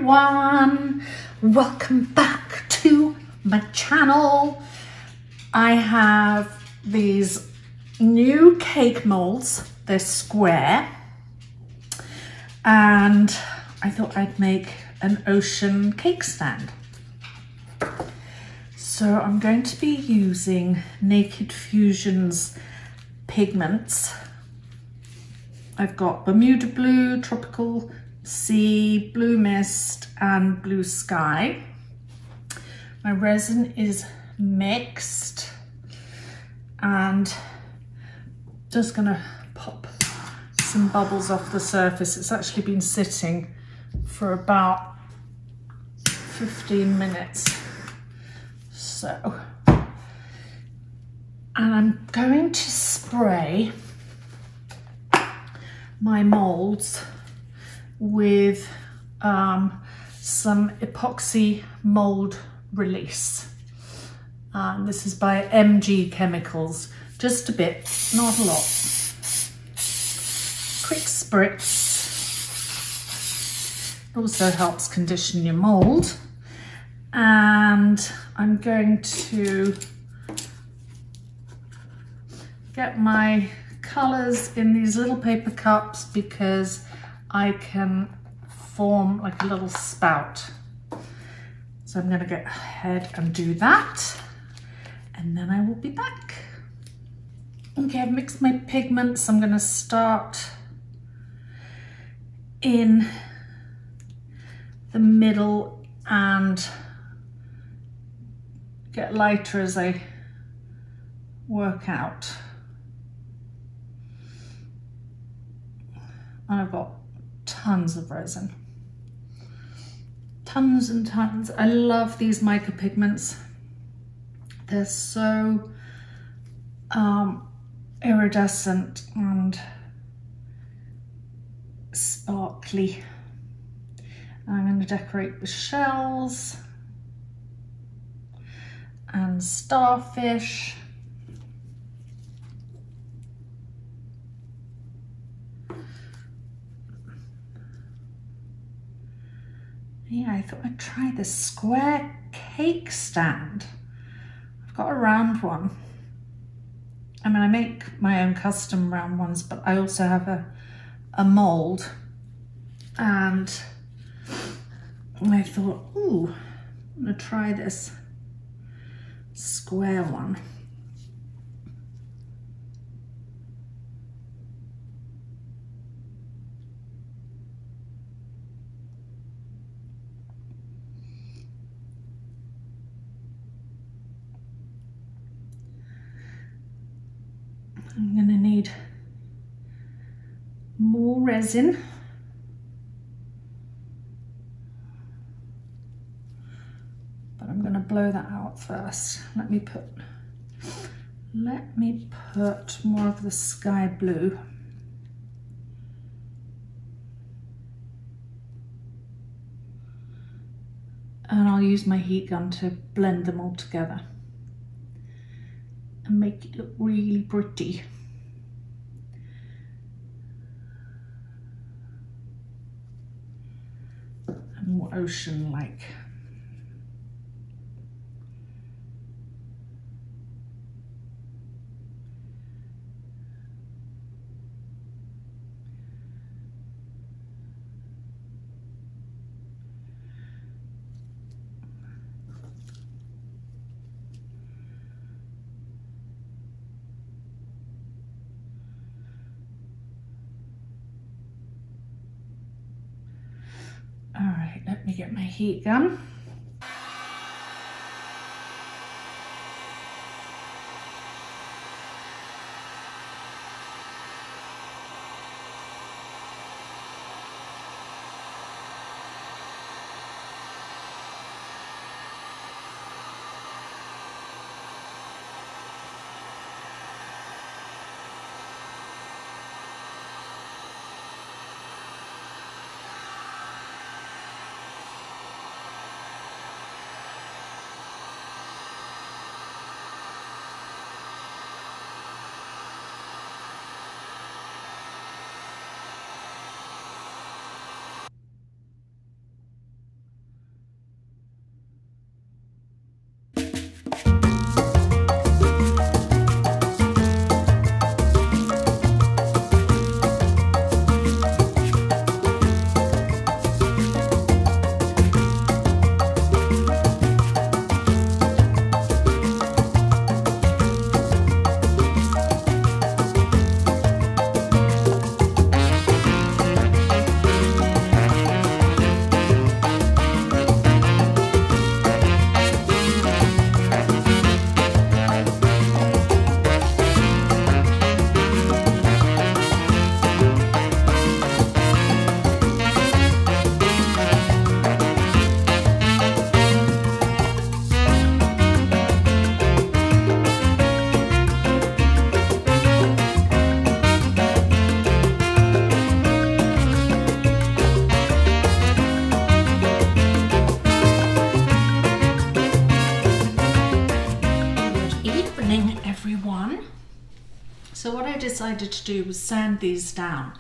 everyone, welcome back to my channel. I have these new cake molds. They're square and I thought I'd make an ocean cake stand. So I'm going to be using Naked Fusion's pigments. I've got Bermuda Blue, Tropical Sea, Blue Mist and Blue Sky. My resin is mixed and just gonna pop some bubbles off the surface. It's actually been sitting for about 15 minutes. So, and I'm going to spray my molds with some epoxy mold release. This is by MG Chemicals, just a bit, not a lot. Quick spritz. Also helps condition your mold. And I'm going to get my colours in these little paper cups because I can form like a little spout. So I'm going to go ahead and do that and then I will be back. Okay, I've mixed my pigments. I'm going to start in the middle and get lighter as I work out. I've got tons of resin, tons and tons. I love these mica pigments. They're so iridescent and sparkly. I'm going to decorate the shells and starfish. Yeah, I thought I'd try this square cake stand. I've got a round one. I mean, I make my own custom round ones, but I also have a mold. And I thought, ooh, I'm gonna try this square one. I'm gonna need more resin. But I'm gonna blow that out first. Let me put more of the sky blue. And I'll use my heat gun to blend them all together and make it look really pretty. And more ocean-like. All right, let me get my heat gun. decided to do was sand these down,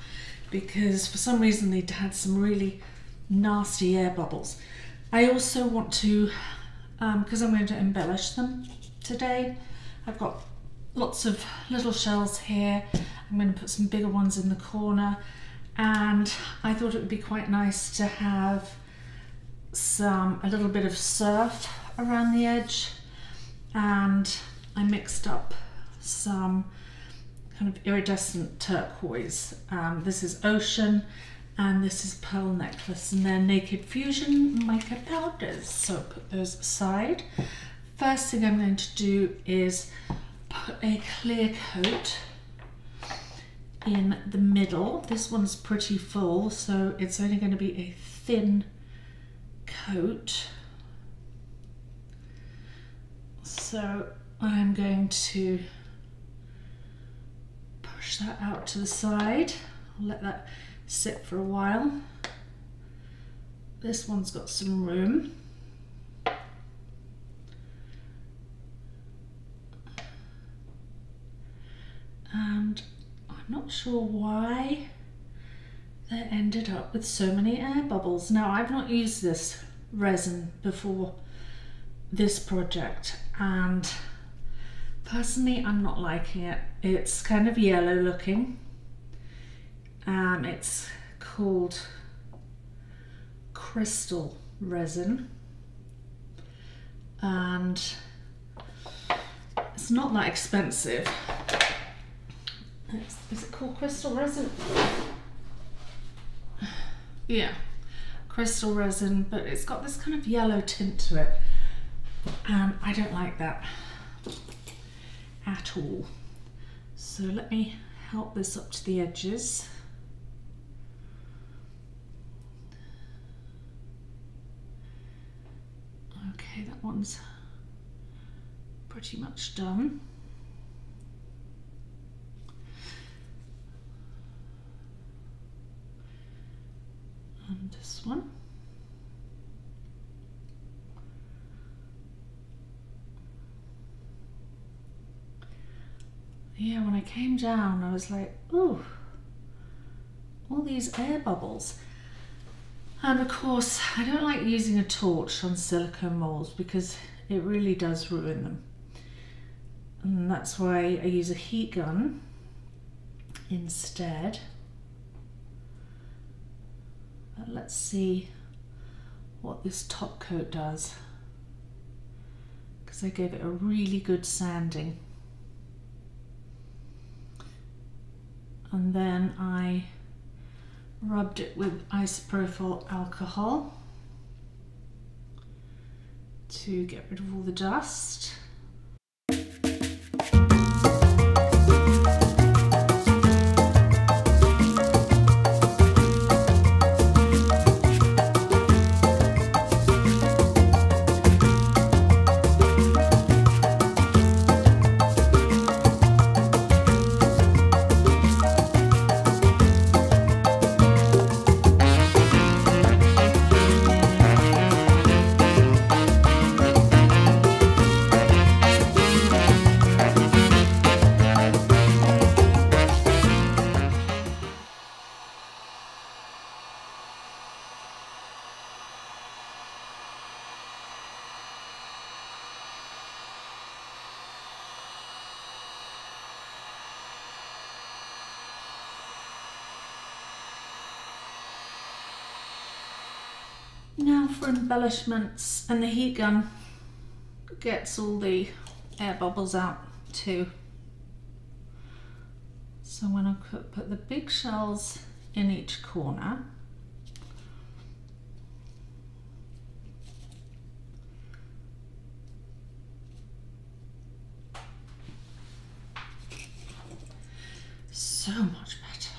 because for some reason they had some really nasty air bubbles. I also want to, because I'm going to embellish them today, I've got lots of little shells here. I'm going to put some bigger ones in the corner, and I thought it would be quite nice to have a little bit of surf around the edge, and I mixed up some kind of iridescent turquoise. This is Ocean and this is Pearl Necklace, and they're Naked Fusion mica powders, so put those aside. First thing I'm going to do is put a clear coat in the middle. This one's pretty full, so it's only going to be a thin coat. So I'm going to push that out to the side. I'll let that sit for a while. This one's got some room. And I'm not sure why they ended up with so many air bubbles. Now, I've not used this resin before this project, and personally I'm not liking it. It's kind of yellow looking. It's called Krystal Resin, and it's not that expensive. Is it called Krystal Resin? Yeah, Krystal Resin, but it's got this kind of yellow tint to it, and I don't like that at all. So let me help this up to the edges. Okay, that one's pretty much done. And this one. Yeah, when I came down, I was like, ooh, all these air bubbles. And of course, I don't like using a torch on silicone molds because it really does ruin them. And that's why I use a heat gun instead. But let's see what this top coat does, because I gave it a really good sanding. And then I rubbed it with isopropyl alcohol to get rid of all the dust. Now for embellishments, and the heat gun gets all the air bubbles out too. So I'm going to put the big shells in each corner. So much better.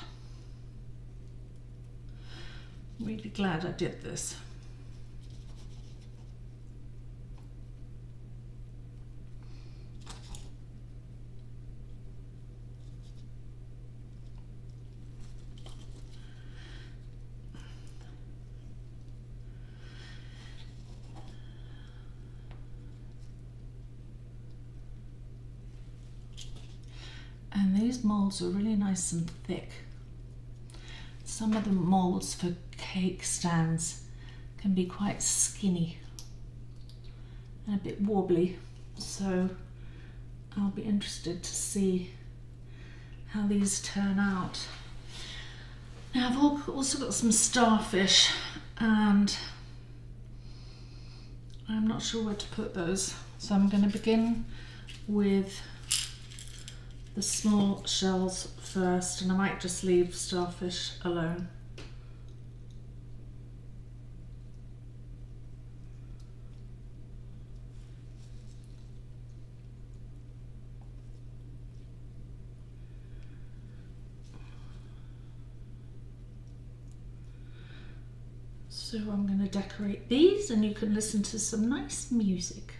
Really glad I did this. And these molds are really nice and thick. Some of the molds for cake stands can be quite skinny and a bit wobbly, so I'll be interested to see how these turn out. Now I've also got some Starfish, and I'm not sure where to put those, so I'm going to begin with the small shells first, and I might just leave Starfish alone. So I'm going to decorate these, and you can listen to some nice music.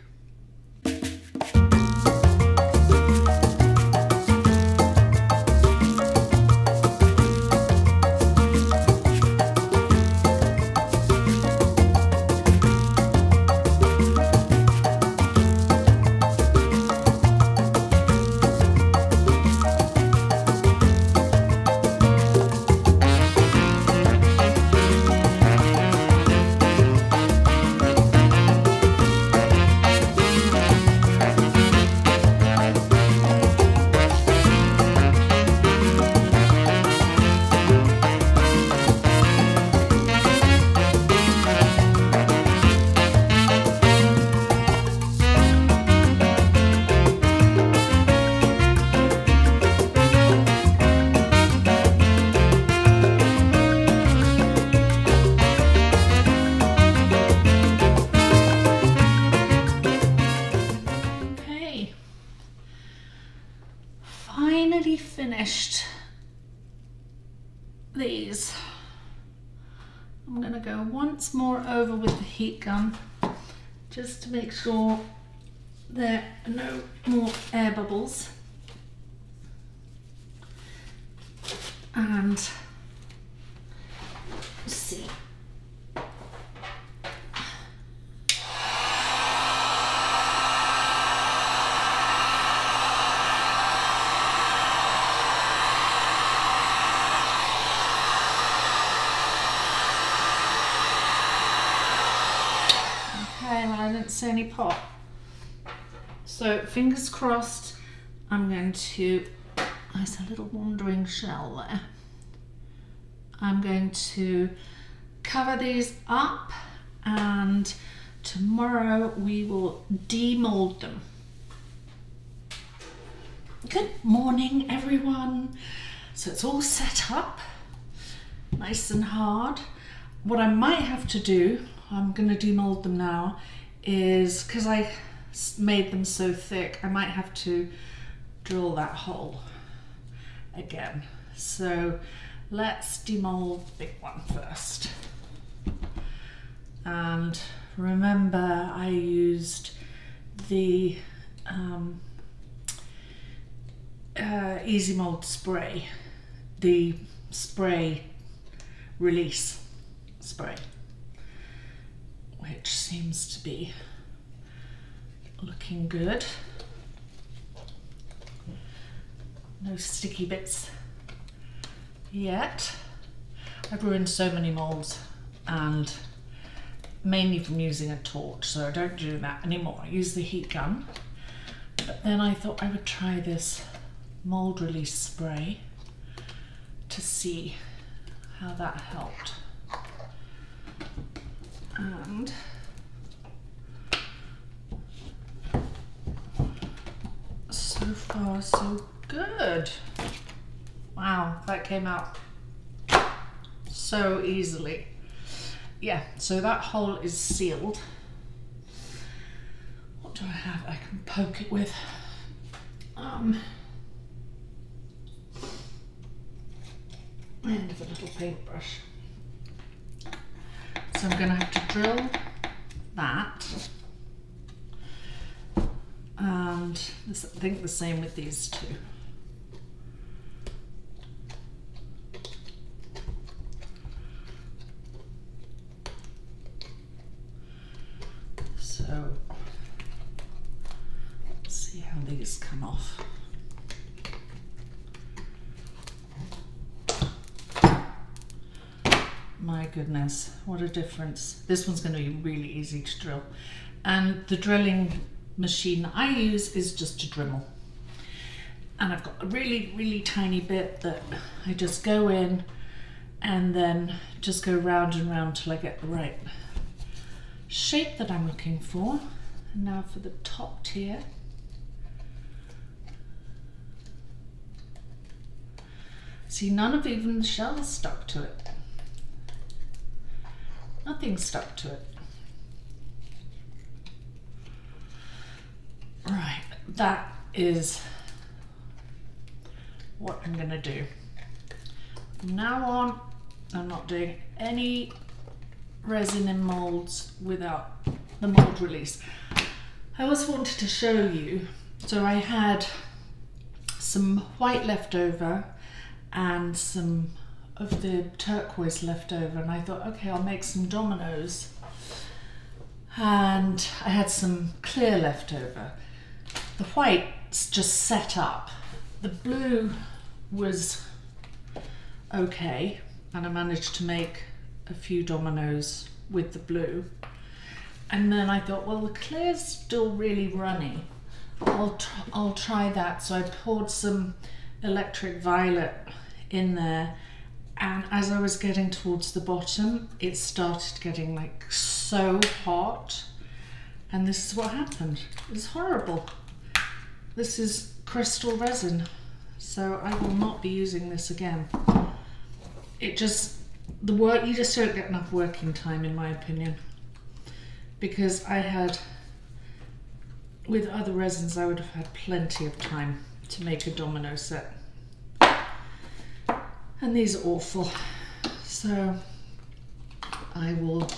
Finished these. I'm going to go once more over with the heat gun just to make sure there are no more air bubbles, and see. See any pop. So fingers crossed. I'm going to, there's a little wandering shell there. I'm going to cover these up, and tomorrow we will demold them. Good morning everyone. So it's all set up nice and hard. What I might have to do, I'm going to demold them now, is because I made them so thick, I might have to drill that hole again. So let's demold the big one first. And remember, I used the Easy Mold spray, the spray release spray, which seems to be looking good. No sticky bits yet. I've ruined so many molds, and mainly from using a torch, so I don't do that anymore. I use the heat gun. But then I thought I would try this mold release spray to see how that helped. And so far so good. Wow, that came out so easily. Yeah, so that hole is sealed. What do I have I can poke it with? End of a little paintbrush. So I'm going to have to drill that, and this, I think the same with these two. So let's see how these come off. my goodness, what a difference. This one's going to be really easy to drill. And the drilling machine I use is just a Dremel. And I've got a really, really tiny bit that I just go in and then just go round and round till I get the right shape that I'm looking for. And now for the top tier. See, none of even the shells stuck to it. Nothing stuck to it. Right, that is what I'm gonna do. From now on, I'm not doing any resin in molds without the mold release. I also wanted to show you, so I had some white left over and some of the turquoise left over, and I thought, okay, I'll make some dominoes. And I had some clear left over. The white's just set up. The blue was okay, and I managed to make a few dominoes with the blue. And then I thought, well, the clear's still really runny. I'll try that. So I poured some electric violet in there, and as I was getting towards the bottom, it started getting like so hot, and this is what happened. It's horrible. This is Krystal Resin, so I will not be using this again. It just, the work, you just don't get enough working time in my opinion, because I had, with other resins I would have had plenty of time to make a domino set. And these are awful. So I will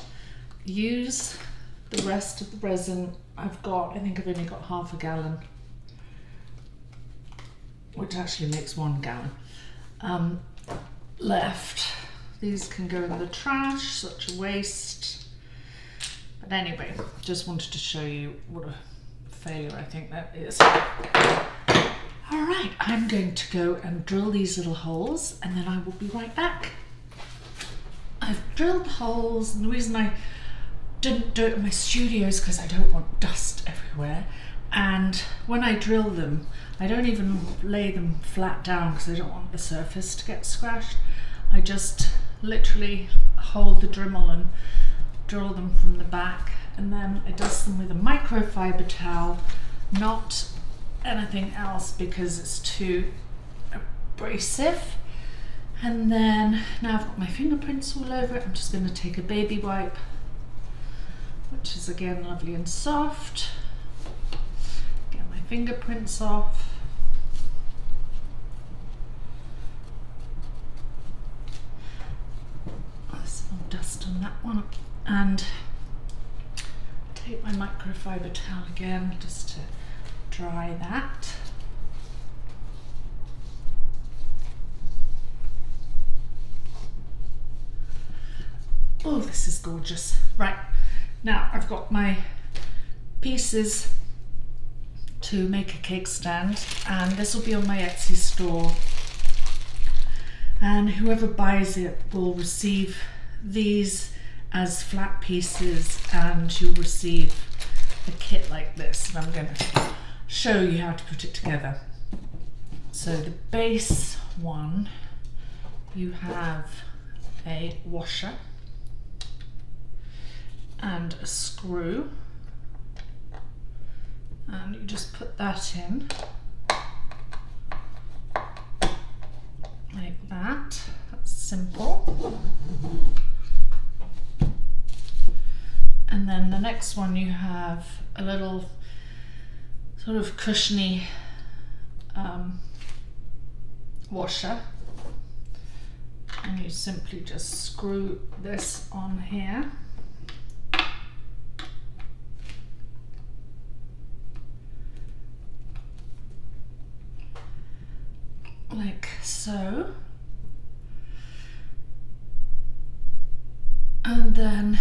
use the rest of the resin I've got. I think I've only got half a gallon, which actually makes 1 gallon left. These can go in the trash, such a waste. But anyway, just wanted to show you what a failure I think that is. All right, I'm going to go and drill these little holes, and then I will be right back. I've drilled the holes, and the reason I didn't do it in my studio is because I don't want dust everywhere. And when I drill them, I don't even lay them flat down because I don't want the surface to get scratched. I just literally hold the Dremel and drill them from the back, and then I dust them with a microfiber towel, not anything else because it's too abrasive. And then now I've got my fingerprints all over it, I'm just going to take a baby wipe, which is again lovely and soft, get my fingerprints off. There's some dust on that one, and take my microfiber towel again just to dry that. Oh, this is gorgeous. Right, now I've got my pieces to make a cake stand, and this will be on my Etsy store, and whoever buys it will receive these as flat pieces, and you'll receive a kit like this, and I'm going to show you how to put it together. So the base one, you have a washer and a screw, and you just put that in like that. That's simple. And then the next one, you have a little sort of cushiony washer, and you simply just screw this on here. Like so. And then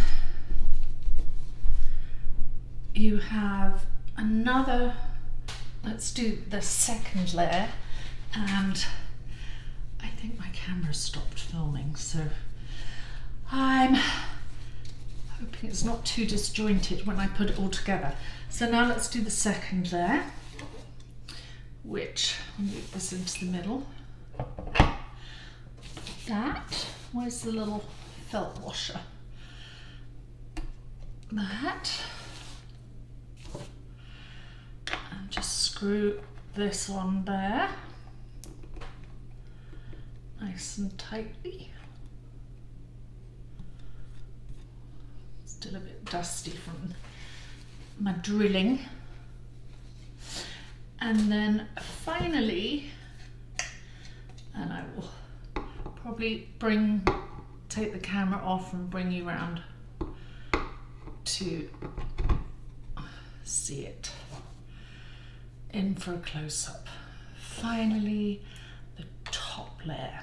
you have another, let's do the second layer, and I think my camera stopped filming, so I'm hoping it's not too disjointed when I put it all together. So now let's do the second layer, which I'll move this into the middle. That, where's the little felt washer? That. And just screw this on there, nice and tightly. Still a bit dusty from my drilling. And then finally, and I will probably take the camera off and bring you around to see it in for a close-up. Finally, the top layer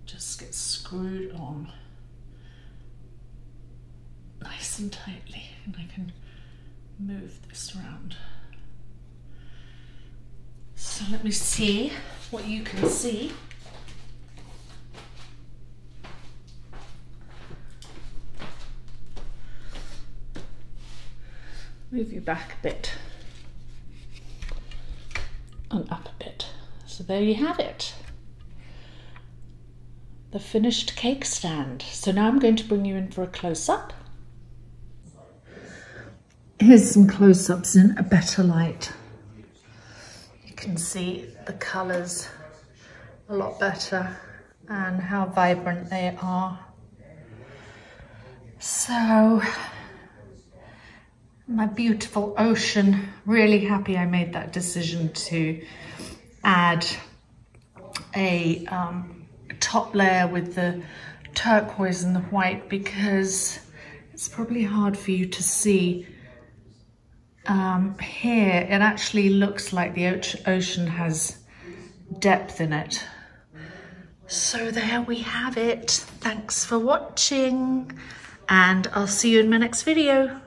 just gets screwed on nice and tightly, and I can move this around. So let me see what you can see. Move you back a bit and up a bit. So there you have it, the finished cake stand. So now I'm going to bring you in for a close-up. Here's some close-ups in a better light. You can see the colours a lot better and how vibrant they are. So, my beautiful ocean, really happy I made that decision to add a top layer with the turquoise and the white, because it's probably hard for you to see. Here it actually looks like the ocean has depth in it. So there we have it. Thanks for watching, and I'll see you in my next video.